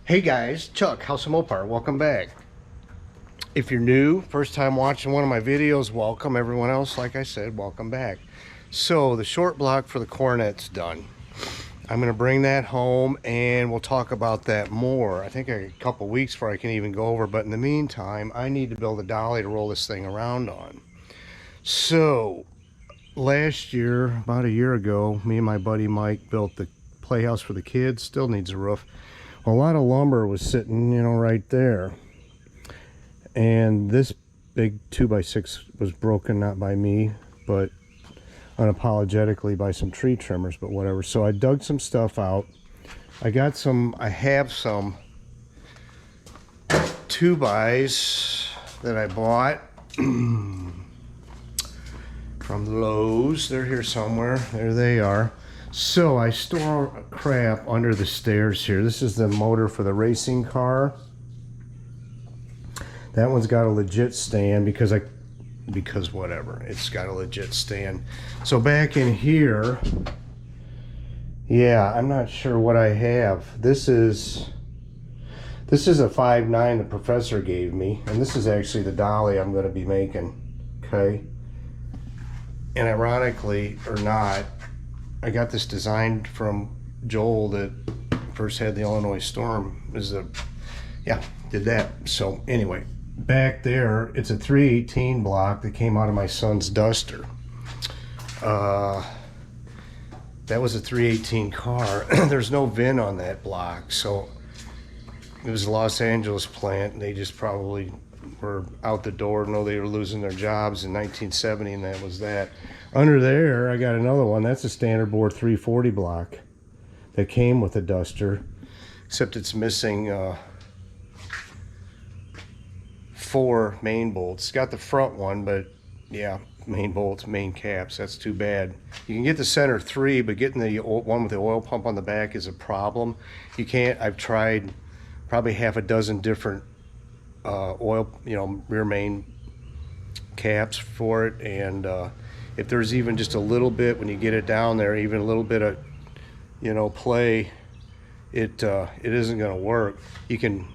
Hey guys, Chuck, House of Mopar, welcome back. If you're new, first time watching one of my videos, welcome. Everyone else, like I said, welcome back. So the short block for the Coronet's done. I'm gonna bring that home and we'll talk about that more. I think a couple weeks before I can even go over, but in the meantime, I need to build a dolly to roll this thing around on. So last year, about a year ago, me and my buddy Mike built the playhouse for the kids. Still needs a roof. A lot of lumber was sitting, you know, right there. And this big 2x6 was broken, not by me, but unapologetically by some tree trimmers, but whatever. So I dug some stuff out. I have some 2x that I bought from Lowe's. They're here somewhere. There they are. So I store crap under the stairs here. This is the motor for the racing car. That one's got a legit stand because whatever, it's got a legit stand. So back in here, yeah, I'm not sure what I have. This is a 5.9 the professor gave me, and this is actually the dolly I'm going to be making. Okay, and ironically or not, I got this designed from Joel that first had the Illinois storm. Did that. So anyway, back there, it's a 318 block that came out of my son's Duster. That was a 318 car. There's no VIN on that block, so it was a Los Angeles plant, and they just probably were out the door. No, they were losing their jobs in 1970, and that was that. Under there, I got another one. That's a standard bore 340 block that came with a Duster, except it's missing 4 main bolts. It's got the front one, but yeah, main bolts, main caps. That's too bad. You can get the center 3, but getting the one with the oil pump on the back is a problem. You can't. I've tried probably half a dozen different oil, rear main caps for it, and if there's even just a little bit, when you get it down there, even a little bit of play, it isn't going to work. You can,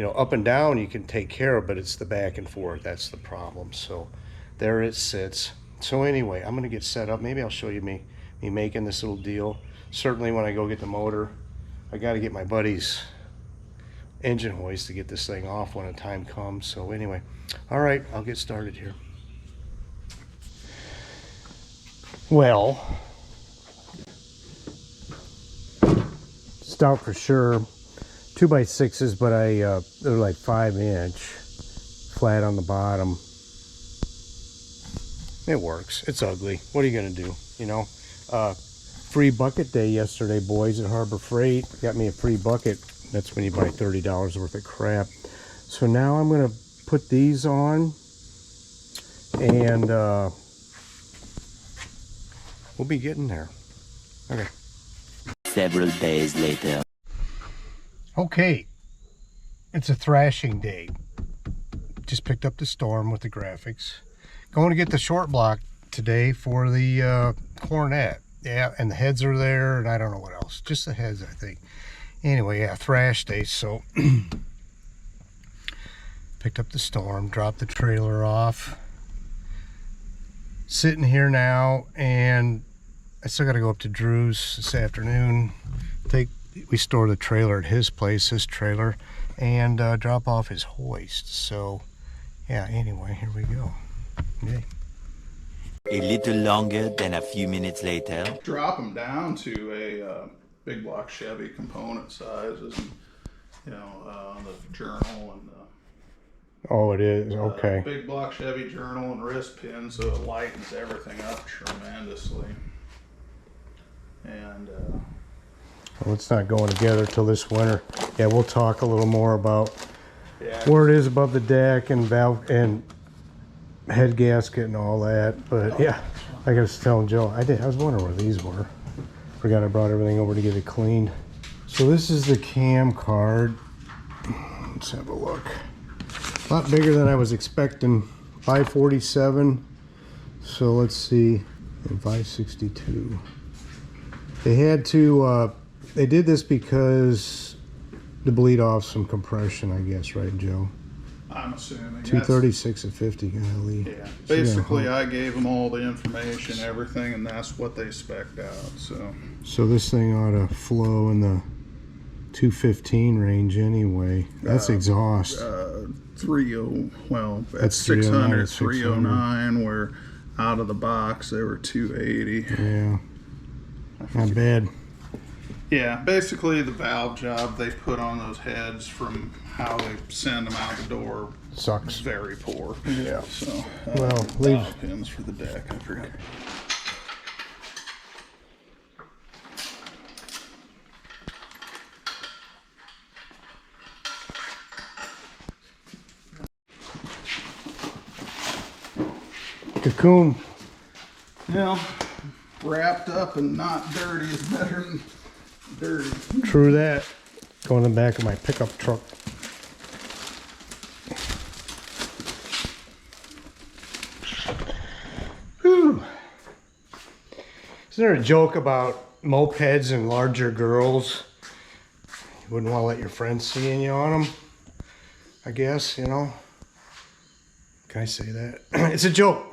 up and down you can take care of, but it's the back and forth that's the problem. So there it sits. So anyway, I'm going to get set up. Maybe I'll show you me making this little deal. Certainly when I go get the motor, I got to get my buddy's engine hoist to get this thing off when the time comes. So anyway, all right, I'll get started here. Well, stout for sure. 2x6s, but they're like 5-inch, flat on the bottom. It works. It's ugly. What are you gonna do? Free bucket day yesterday, boys, at Harbor Freight. Got me a free bucket. That's when you buy $30 worth of crap. So now I'm gonna put these on, and we'll be getting there. Okay. Several days later. Okay, it's a thrashing day. Just picked up the storm with the graphics. Going to get the short block today for the Coronet. Yeah, and the heads are there, and I don't know what else. Just the heads, I think. Anyway, yeah, thrash day. So picked up the storm, dropped the trailer off. Sitting here now, and I still got to go up to Drew's this afternoon. We store the trailer at his place, his trailer, and drop off his hoist. So yeah, anyway, here we go. Yay. A little longer than a few minutes later. Drop them down to a big block Chevy component sizes, and the journal and Oh, it is, okay. big block Chevy journal and wrist pin, so it lightens everything up tremendously. And Well, it's not going together till this winter. Yeah, we'll talk a little more about where it is above the deck and valve and head gasket and all that. But yeah, like I was telling Joe, I was wondering where these were. Forgot I brought everything over to get it cleaned. So this is the cam card. Let's have a look. A lot bigger than I was expecting. 547. So let's see. And 562. They had to. They did this because to bleed off some compression, I guess, right, Joe? I'm assuming. 236 at 50, golly. Yeah. Basically, I gave them all the information, everything, and that's what they spec'd out. So this thing ought to flow in the 215 range anyway. That's exhaust. 30, well, at That's 600, 309, 309, where out of the box they were 280. Yeah. Not bad. Yeah, basically the valve job they put on those heads from how they send them out the door Sucks. very poor. Yeah. So, Well, leave valve pins for the deck, I forgot. cocoon. Well, wrapped up and not dirty is better than dirty. True that. Go in the back of my pickup truck. Whew. Isn't there a joke about mopeds and larger girls? You wouldn't want to let your friends see you on them, I guess, you know. Can I say that? It's a joke.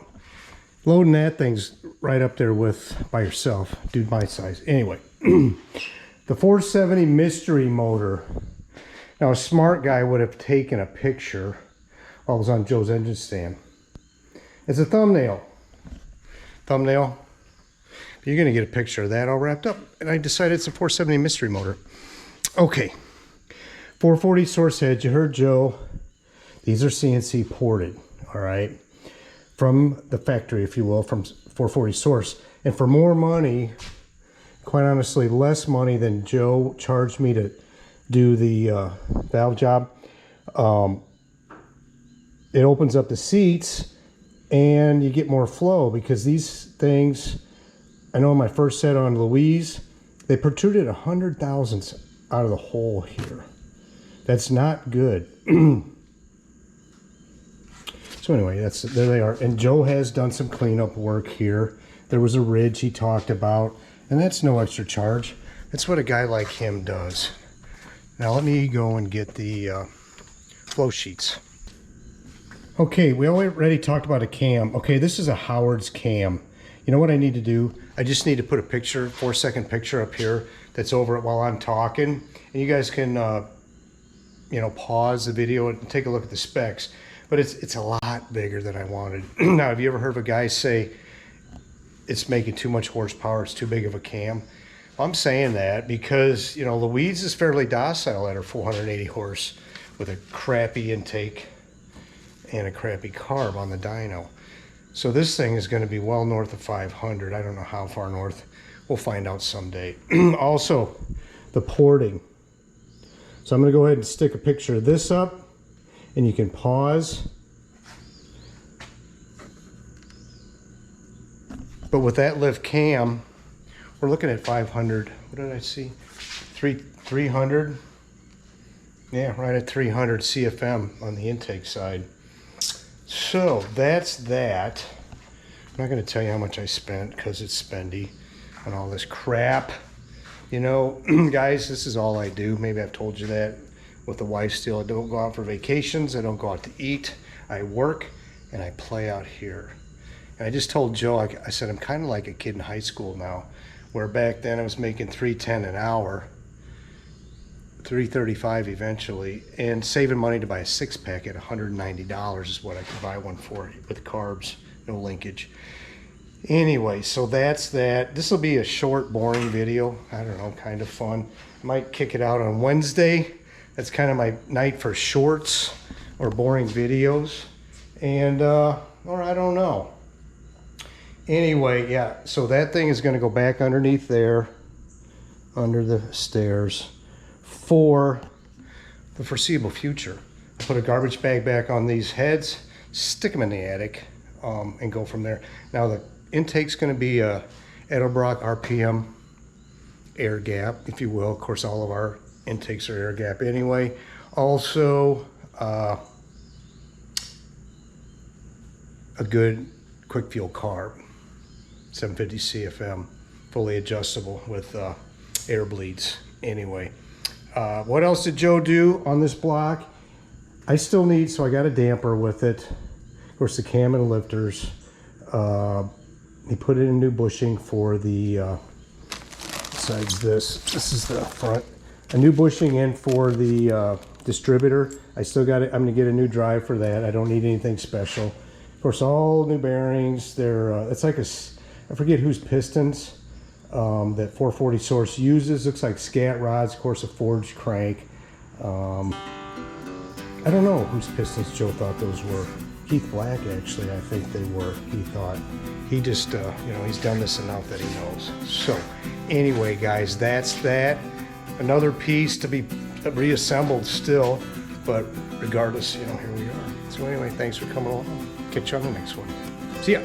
Loading that thing's right up there with by yourself. Dude my size. Anyway, the 470 mystery motor. Now a smart guy would have taken a picture while it was on Joe's engine stand. It's a thumbnail. Thumbnail. You're going to get a picture of that all wrapped up. And I decided it's a 470 mystery motor. Okay. 440 source heads. You heard Joe. These are CNC ported. All right. From the factory, if you will, from 440 source. And for more money, quite honestly, less money than Joe charged me to do the valve job, it opens up the seats and you get more flow, because these things, I know in my first set on Louise, they protruded 100 thousandths out of the hole here. That's not good. So anyway, there they are. And Joe has done some cleanup work here. There was a ridge he talked about, and that's no extra charge. That's what a guy like him does. Now let me go and get the flow sheets. Okay, we already talked about a cam. Okay, this is a Howard's cam. You know what I need to do? I just need to put a picture, 4-second picture up here that's over it while I'm talking. And you guys can, you know, pause the video and take a look at the specs. But it's a lot bigger than I wanted. Now, have you ever heard of a guy say it's making too much horsepower, it's too big of a cam? Well, I'm saying that because, you know, Louise is fairly docile at her 480 horse with a crappy intake and a crappy carb on the dyno. So this thing is going to be well north of 500. I don't know how far north. We'll find out someday. Also, the porting. So I'm going to go ahead and stick a picture of this up. And you can pause. But with that lift cam, we're looking at 500. What did I see? 300. Yeah, right at 300 CFM on the intake side. So that's that. I'm not going to tell you how much I spent because it's spendy on all this crap. You know, guys, this is all I do. Maybe I've told you that. With the wife still, I don't go out for vacations. I don't go out to eat. I work and I play out here. And I just told Joe, I said, I'm kind of like a kid in high school now, where back then I was making $3.10 an hour, $3.35 eventually, and saving money to buy a 6-pack at $190 is what I could buy one for with carbs, no linkage. Anyway, so that's that. This will be a short, boring video. I don't know, kind of fun. I might kick it out on Wednesday. That's kind of my night for shorts or boring videos. And, or I don't know. Anyway, yeah, so that thing is going to go back underneath there, under the stairs, for the foreseeable future. I'll put a garbage bag back on these heads, stick them in the attic, and go from there. Now, the intake's going to be a Edelbrock RPM air gap, if you will. Of course, all of our intakes are air gap anyway. Also, a good quick fuel carb, 750 CFM, fully adjustable with air bleeds. Anyway, What else did Joe do on this block? I still need, so I got a damper with it. Of course, the cam and lifters. He put in a new bushing for the, besides this is the front. A new bushing in for the distributor. I still got it. I'm going to get a new drive for that. I don't need anything special. Of course, all new bearings. They're, it's like I forget whose pistons that 440 Source uses. Looks like scat rods, of course, a forged crank. I don't know whose pistons Joe thought those were. Keith Black, actually, I think they were. He thought. He just, you know, he's done this enough that he knows. So, anyway, guys, that's that. Another piece to be reassembled still, but regardless, you know, here we are. So anyway, thanks for coming along. Catch you on the next one. See ya.